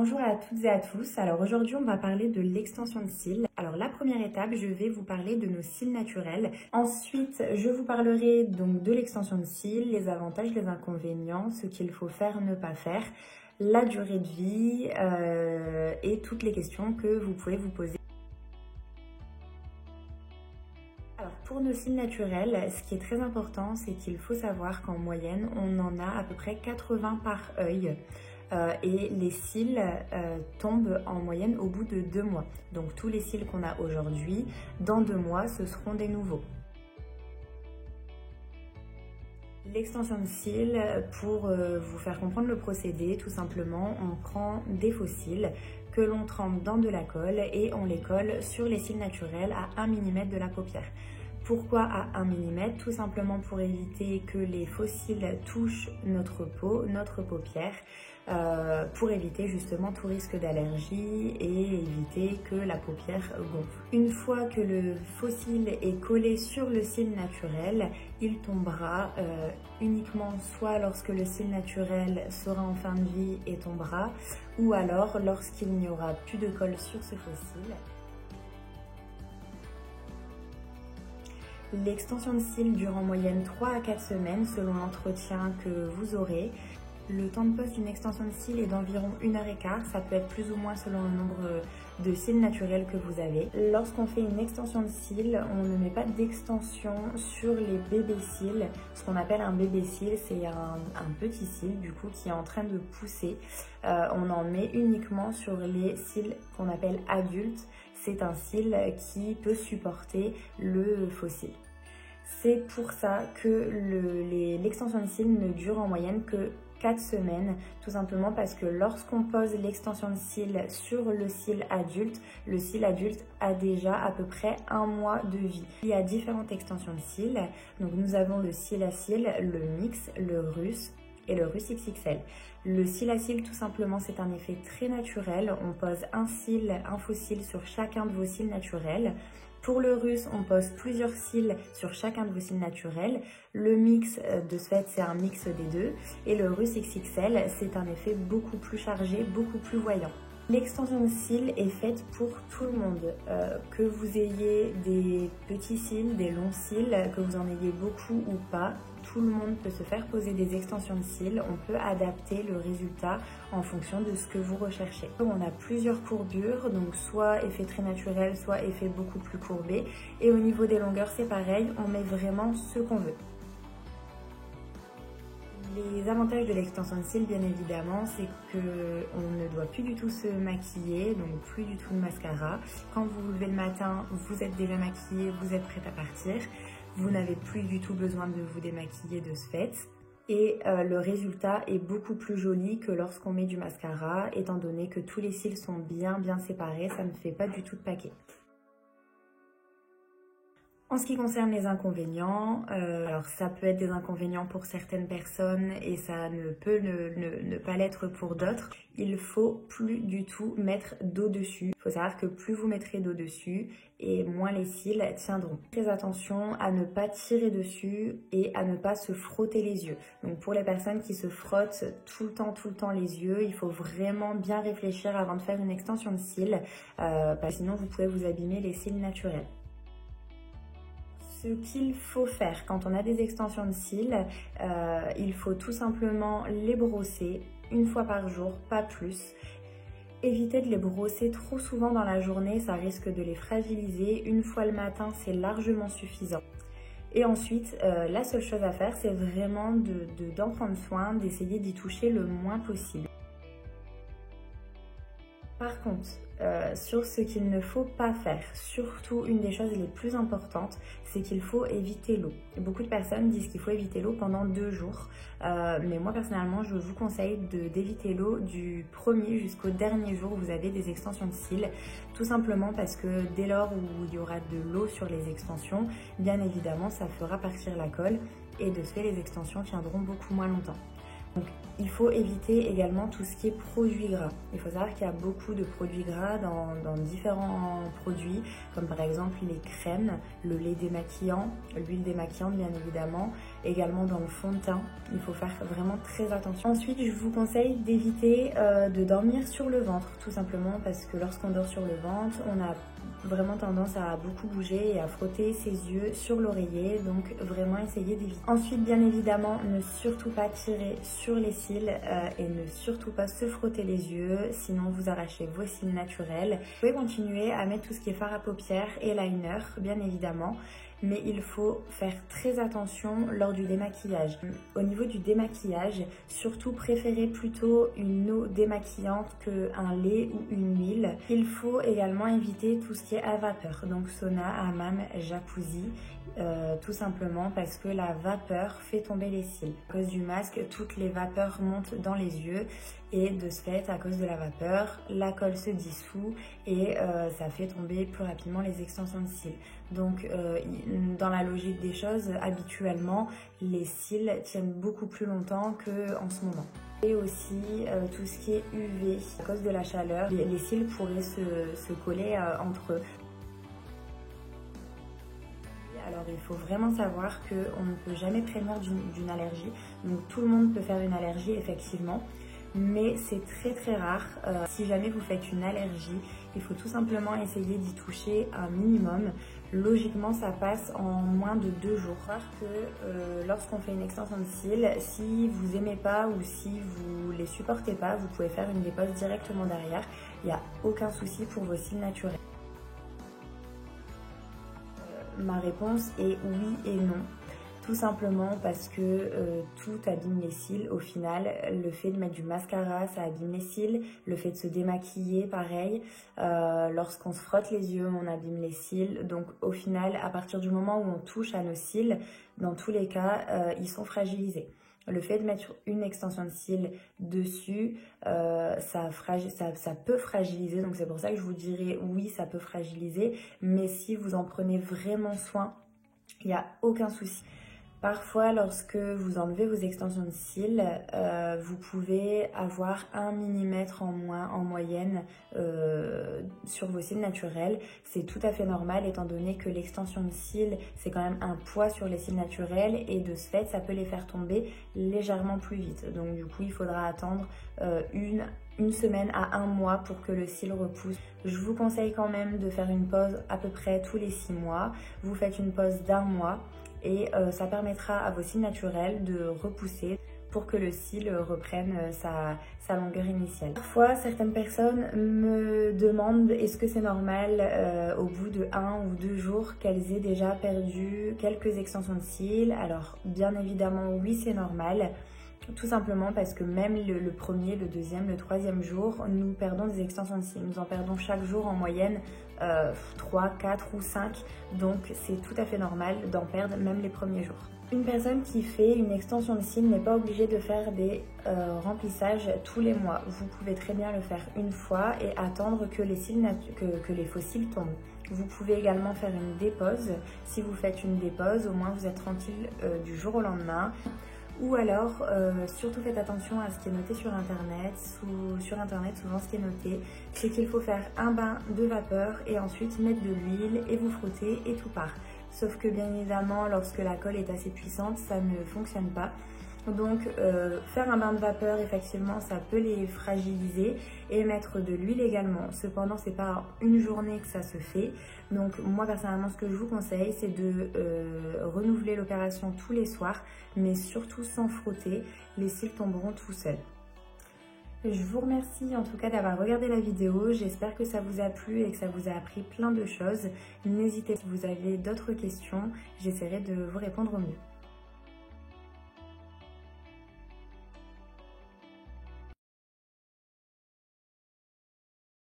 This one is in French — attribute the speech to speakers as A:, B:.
A: Bonjour à toutes et à tous. Alors aujourd'hui on va parler de l'extension de cils. Alors la première étape, je vais vous parler de nos cils naturels. Ensuite je vous parlerai donc de l'extension de cils, les avantages, les inconvénients, ce qu'il faut faire, ne pas faire, la durée de vie et toutes les questions que vous pouvez vous poser. Alors pour nos cils naturels, ce qui est très important, c'est qu'il faut savoir qu'en moyenne, on en a à peu près 80 par œil. Et les cils tombent en moyenne au bout de 2 mois. Donc tous les cils qu'on a aujourd'hui, dans 2 mois, ce seront des nouveaux. L'extension de cils, pour vous faire comprendre le procédé, tout simplement, on prend des faux cils que l'on trempe dans de la colle et on les colle sur les cils naturels à 1 mm de la paupière. Pourquoi à 1 mm? Tout simplement pour éviter que les faux cils touchent notre peau, notre paupière, pour éviter justement tout risque d'allergie et éviter que la paupière gonfle. Une fois que le faux cil est collé sur le cil naturel, il tombera uniquement soit lorsque le cil naturel sera en fin de vie et tombera, ou alors lorsqu'il n'y aura plus de colle sur ce faux cil. L'extension de cils dure en moyenne 3 à 4 semaines selon l'entretien que vous aurez. Le temps de pose d'une extension de cils est d'environ 1h15, ça peut être plus ou moins selon le nombre de cils naturels que vous avez. Lorsqu'on fait une extension de cils, on ne met pas d'extension sur les bébés cils. Ce qu'on appelle un bébé cil, c'est un petit cil du coup qui est en train de pousser. On en met uniquement sur les cils qu'on appelle adultes. C'est un cil qui peut supporter le faux cil. C'est pour ça que l'extension de cils ne dure en moyenne que 4 semaines, tout simplement parce que lorsqu'on pose l'extension de cils sur le cil adulte a déjà à peu près 1 mois de vie. Il y a différentes extensions de cils, donc nous avons le cil à cils, le mix, le russe et le russe XXL. Le cil à cils, tout simplement, c'est un effet très naturel. On pose un faux cil sur chacun de vos cils naturels. Pour le russe, on pose plusieurs cils sur chacun de vos cils naturels. Le mix, de ce fait, c'est un mix des deux. Et le russe XXL, c'est un effet beaucoup plus chargé, beaucoup plus voyant. L'extension de cils est faite pour tout le monde, que vous ayez des petits cils, des longs cils, que vous en ayez beaucoup ou pas. Tout le monde peut se faire poser des extensions de cils, on peut adapter le résultat en fonction de ce que vous recherchez. On a plusieurs courbures, donc soit effet très naturel, soit effet beaucoup plus courbé. Et au niveau des longueurs, c'est pareil, on met vraiment ce qu'on veut. Les avantages de l'extension de cils, bien évidemment, c'est qu'on ne doit plus du tout se maquiller, donc plus du tout de mascara. Quand vous vous levez le matin, vous êtes déjà maquillé, vous êtes prête à partir. Vous n'avez plus du tout besoin de vous démaquiller de ce fait. Et le résultat est beaucoup plus joli que lorsqu'on met du mascara, étant donné que tous les cils sont bien séparés, ça ne fait pas du tout de paquet. En ce qui concerne les inconvénients, alors ça peut être des inconvénients pour certaines personnes et ça ne peut ne pas l'être pour d'autres. Il faut plus du tout mettre d'eau dessus. Il faut savoir que plus vous mettrez d'eau dessus et moins les cils tiendront. Très attention à ne pas tirer dessus et à ne pas se frotter les yeux. Donc pour les personnes qui se frottent tout le temps les yeux, il faut vraiment bien réfléchir avant de faire une extension de cils, parce que sinon vous pouvez vous abîmer les cils naturels. Ce qu'il faut faire quand on a des extensions de cils, il faut tout simplement les brosser 1 fois par jour, pas plus. Évitez de les brosser trop souvent dans la journée, ça risque de les fragiliser. 1 fois le matin, c'est largement suffisant. Et ensuite, la seule chose à faire, c'est vraiment d'en prendre soin, d'essayer d'y toucher le moins possible. Par contre, sur ce qu'il ne faut pas faire, surtout une des choses les plus importantes, c'est qu'il faut éviter l'eau. Beaucoup de personnes disent qu'il faut éviter l'eau pendant 2 jours, mais moi personnellement je vous conseille d'éviter l'eau du premier jusqu'au dernier jour où vous avez des extensions de cils, tout simplement parce que dès lors où il y aura de l'eau sur les extensions, bien évidemment ça fera partir la colle et de ce fait les extensions tiendront beaucoup moins longtemps. Donc, il faut éviter également tout ce qui est produits gras. Il faut savoir qu'il y a beaucoup de produits gras dans différents produits, comme par exemple les crèmes, le lait démaquillant, l'huile démaquillante bien évidemment, également dans le fond de teint. Il faut faire vraiment très attention. Ensuite, je vous conseille d'éviter de dormir sur le ventre, tout simplement parce que lorsqu'on dort sur le ventre, on a vraiment tendance à beaucoup bouger et à frotter ses yeux sur l'oreiller, donc vraiment essayez d'éviter. Ensuite, bien évidemment, ne surtout pas tirer sur les cils et ne surtout pas se frotter les yeux, sinon vous arrachez vos cils naturels. Vous pouvez continuer à mettre tout ce qui est fard à paupières et liner, bien évidemment, mais il faut faire très attention lors du démaquillage. Au niveau du démaquillage, surtout préférez plutôt une eau démaquillante qu'un lait ou une huile. Il faut également éviter tout ce qui est à vapeur, donc sauna, hammam, jacuzzi, tout simplement parce que la vapeur fait tomber les cils. À cause du masque, toutes les vapeurs montent dans les yeux et de ce fait, à cause de la vapeur, la colle se dissout et ça fait tomber plus rapidement les extensions de cils. Donc dans la logique des choses, habituellement, les cils tiennent beaucoup plus longtemps qu'en ce moment. Et aussi tout ce qui est UV, à cause de la chaleur, les cils pourraient se coller entre eux. Alors il faut vraiment savoir qu'on ne peut jamais prévenir d'une allergie, donc tout le monde peut faire une allergie effectivement, mais c'est très rare. Si jamais vous faites une allergie, il faut tout simplement essayer d'y toucher un minimum. Logiquement ça passe en moins de 2 jours. Parce que lorsqu'on fait une extension de cils, si vous aimez pas ou si vous les supportez pas, vous pouvez faire une dépose directement derrière, il n'y a aucun souci pour vos cils naturels. Ma réponse est oui et non, tout simplement parce que tout abîme les cils au final. Le fait de mettre du mascara, ça abîme les cils, le fait de se démaquiller, pareil, lorsqu'on se frotte les yeux, on abîme les cils. Donc au final, à partir du moment où on touche à nos cils, dans tous les cas, ils sont fragilisés. Le fait de mettre une extension de cils dessus, ça peut fragiliser, donc c'est pour ça que je vous dirais oui, ça peut fragiliser, mais si vous en prenez vraiment soin, il n'y a aucun souci. Parfois, lorsque vous enlevez vos extensions de cils, vous pouvez avoir 1 mm en moins en moyenne sur vos cils naturels. C'est tout à fait normal étant donné que l'extension de cils, c'est quand même un poids sur les cils naturels et de ce fait, ça peut les faire tomber légèrement plus vite. Donc du coup, il faudra attendre une semaine à 1 mois pour que le cil repousse. Je vous conseille quand même de faire une pause à peu près tous les 6 mois. Vous faites une pause d'1 mois. Et ça permettra à vos cils naturels de repousser pour que le cil reprenne sa longueur initiale. Parfois, certaines personnes me demandent est-ce que c'est normal au bout de 1 ou 2 jours qu'elles aient déjà perdu quelques extensions de cils. Alors bien évidemment oui, c'est normal. Tout simplement parce que même le premier, le deuxième, le troisième jour, nous perdons des extensions de cils. Nous en perdons chaque jour en moyenne 3, 4 ou 5. Donc c'est tout à fait normal d'en perdre même les premiers jours. Une personne qui fait une extension de cils n'est pas obligée de faire des remplissages tous les mois. Vous pouvez très bien le faire une fois et attendre que les faux cils tombent. Vous pouvez également faire une dépose. Si vous faites une dépose, au moins vous êtes tranquille du jour au lendemain. Ou alors, surtout faites attention à ce qui est noté sur internet. Sur internet, souvent ce qui est noté, c'est qu'il faut faire un bain de vapeur et ensuite mettre de l'huile et vous frotter et tout part. Sauf que bien évidemment, lorsque la colle est assez puissante, ça ne fonctionne pas. Donc faire un bain de vapeur, effectivement, ça peut les fragiliser et mettre de l'huile également. Cependant, c'est pas une journée que ça se fait. Donc moi personnellement, ce que je vous conseille, c'est de renouveler l'opération tous les soirs, mais surtout sans frotter. Les cils tomberont tout seuls. Je vous remercie en tout cas d'avoir regardé la vidéo, j'espère que ça vous a plu et que ça vous a appris plein de choses. N'hésitez pas si vous avez d'autres questions, j'essaierai de vous répondre au mieux.